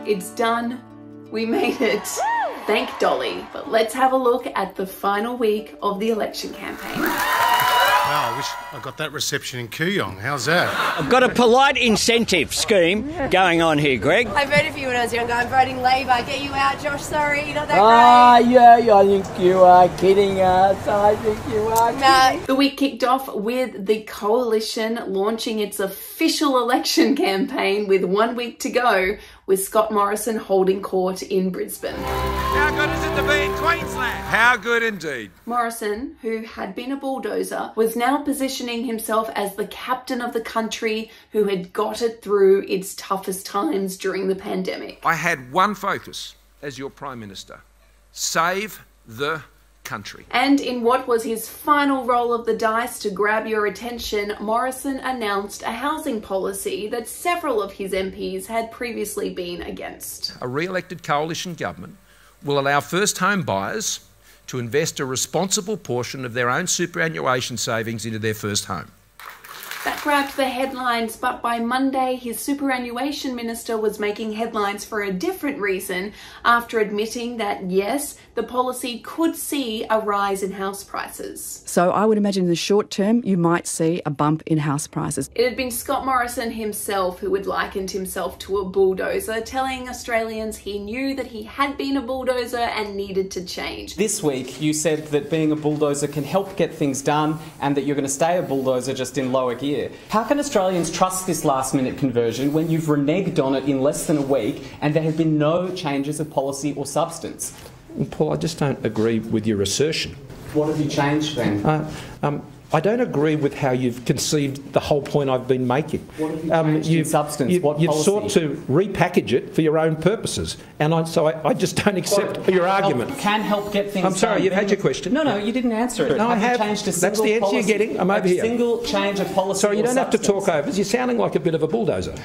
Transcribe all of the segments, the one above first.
It's done. We made it. Thank Dolly. But let's have a look at the final week of the election campaign. Wow, I wish I got that reception in Kooyong. How's that? I've got a polite incentive scheme going on here, Greg. I voted for you when I was younger. I'm voting Labor. Get you out, Josh. Sorry, not that great. Yeah, I think you are kidding us. I think you are kidding. The week kicked off with the Coalition launching its official election campaign with 1 week to go, with Scott Morrison holding court in Brisbane. How good is it to be in Queensland? How good indeed. Morrison, who had been a bulldozer, was now positioning himself as the captain of the country who had got it through its toughest times during the pandemic. I had one focus as your Prime Minister: save the country. And in what was his final roll of the dice to grab your attention, Morrison announced a housing policy that several of his MPs had previously been against. A re-elected coalition government will allow first home buyers to invest a responsible portion of their own superannuation savings into their first home. That grabbed the headlines, but by Monday, his superannuation minister was making headlines for a different reason after admitting that, yes, the policy could see a rise in house prices. So I would imagine in the short term, you might see a bump in house prices. It had been Scott Morrison himself who had likened himself to a bulldozer, telling Australians he knew that he had been a bulldozer and needed to change. This week, you said that being a bulldozer can help get things done and that you're going to stay a bulldozer just in lower gear. How can Australians trust this last-minute conversion when you've reneged on it in less than a week and there have been no changes of policy or substance? Paul, I just don't agree with your assertion. What have you changed then? I don't agree with how you've conceived the whole point I've been making. What have you changed in substance? You've policy? sought to repackage it for your own purposes, and I just don't accept your argument. Can help get things done. I'm sorry, you've had your question. No, you didn't answer it. No, I have. Changed a That's the answer policy, you're getting. I'm over here. A single change of policy. Sorry, you don't have to substance. talk over us. You're sounding like a bit of a bulldozer.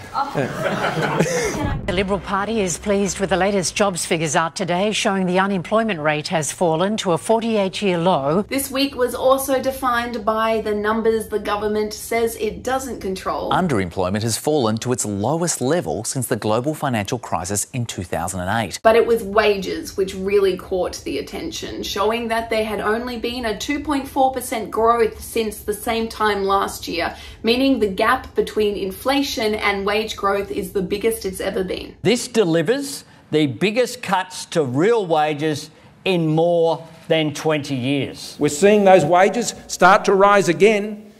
The Liberal Party is pleased with the latest jobs figures out today, showing the unemployment rate has fallen to a 48-year low. This week was also defined by the numbers the government says it doesn't control. Underemployment has fallen to its lowest level since the global financial crisis in 2008. But it was wages which really caught the attention, showing that there had only been a 2.4% growth since the same time last year, meaning the gap between inflation and wage growth is the biggest it's ever been. This delivers the biggest cuts to real wages in more than 20 years. We're seeing those wages start to rise again,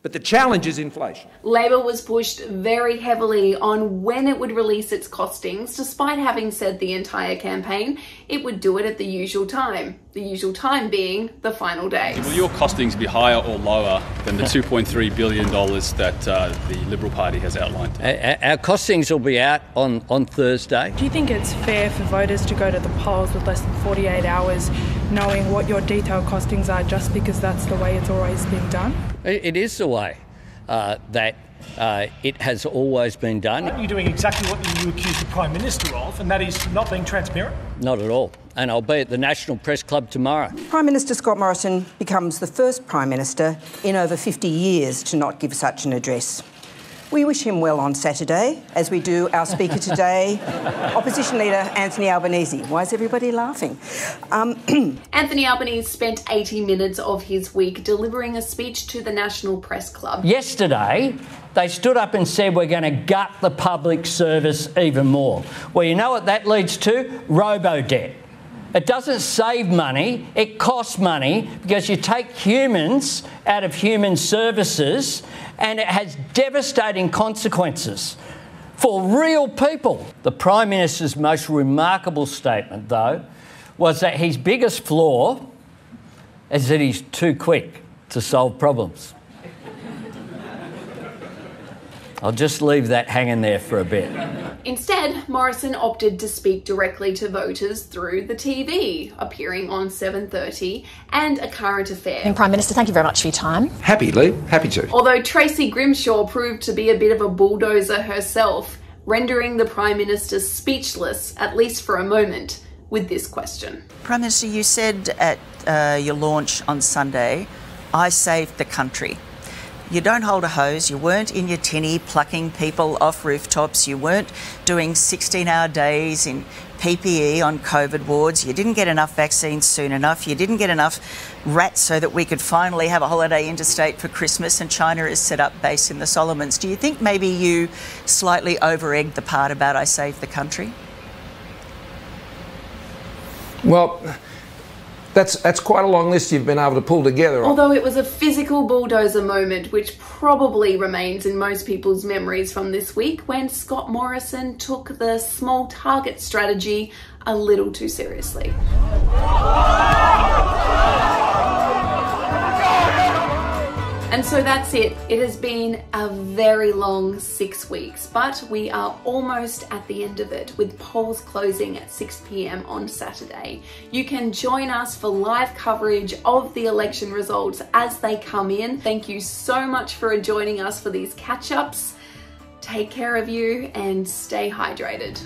but the challenge is inflation. Labor was pushed very heavily on when it would release its costings, despite having said the entire campaign it would do it at the usual time being the final day. Will your costings be higher or lower than the $2.3 billion that the Liberal Party has outlined? Our costings will be out on Thursday. Do you think it's fair for voters to go to the polls with less than 48 hours knowing what your detailed costings are just because that's the way it's always been done? It is the way that it has always been done. You're doing exactly what you accuse the Prime Minister of, and that is not being transparent? Not at all. And I'll be at the National Press Club tomorrow. Prime Minister Scott Morrison becomes the first Prime Minister in over 50 years to not give such an address. We wish him well on Saturday, as we do our Speaker today, Opposition Leader Anthony Albanese. Why is everybody laughing? Anthony Albanese spent 80 minutes of his week delivering a speech to the National Press Club. Yesterday, they stood up and said we're going to gut the public service even more. Well, you know what that leads to? Robo-debt. It doesn't save money, it costs money because you take humans out of human services and it has devastating consequences for real people. The Prime Minister's most remarkable statement, though, was that his biggest flaw is that he's too quick to solve problems. I'll just leave that hanging there for a bit. Instead, Morrison opted to speak directly to voters through the TV, appearing on 7:30 and A Current Affair. And Prime Minister, thank you very much for your time. Happy, Lee. Happy to. Although Tracy Grimshaw proved to be a bit of a bulldozer herself, rendering the Prime Minister speechless, at least for a moment, with this question. Prime Minister, you said at your launch on Sunday, I saved the country. You don't hold a hose, you weren't in your tinny plucking people off rooftops, you weren't doing 16-hour days in PPE on COVID wards, you didn't get enough vaccines soon enough, you didn't get enough rats so that we could finally have a holiday interstate for Christmas, and China has set up base in the Solomons. Do you think maybe you slightly over-egged the part about I saved the country? Well, that's quite a long list you've been able to pull together. Although it was a physical bulldozer moment which probably remains in most people's memories from this week, when Scott Morrison took the small target strategy a little too seriously. And so that's it. It has been a very long 6 weeks, but we are almost at the end of it, with polls closing at 6 p.m. on Saturday. You can join us for live coverage of the election results as they come in. Thank you so much for joining us for these catch-ups. Take care of you and stay hydrated.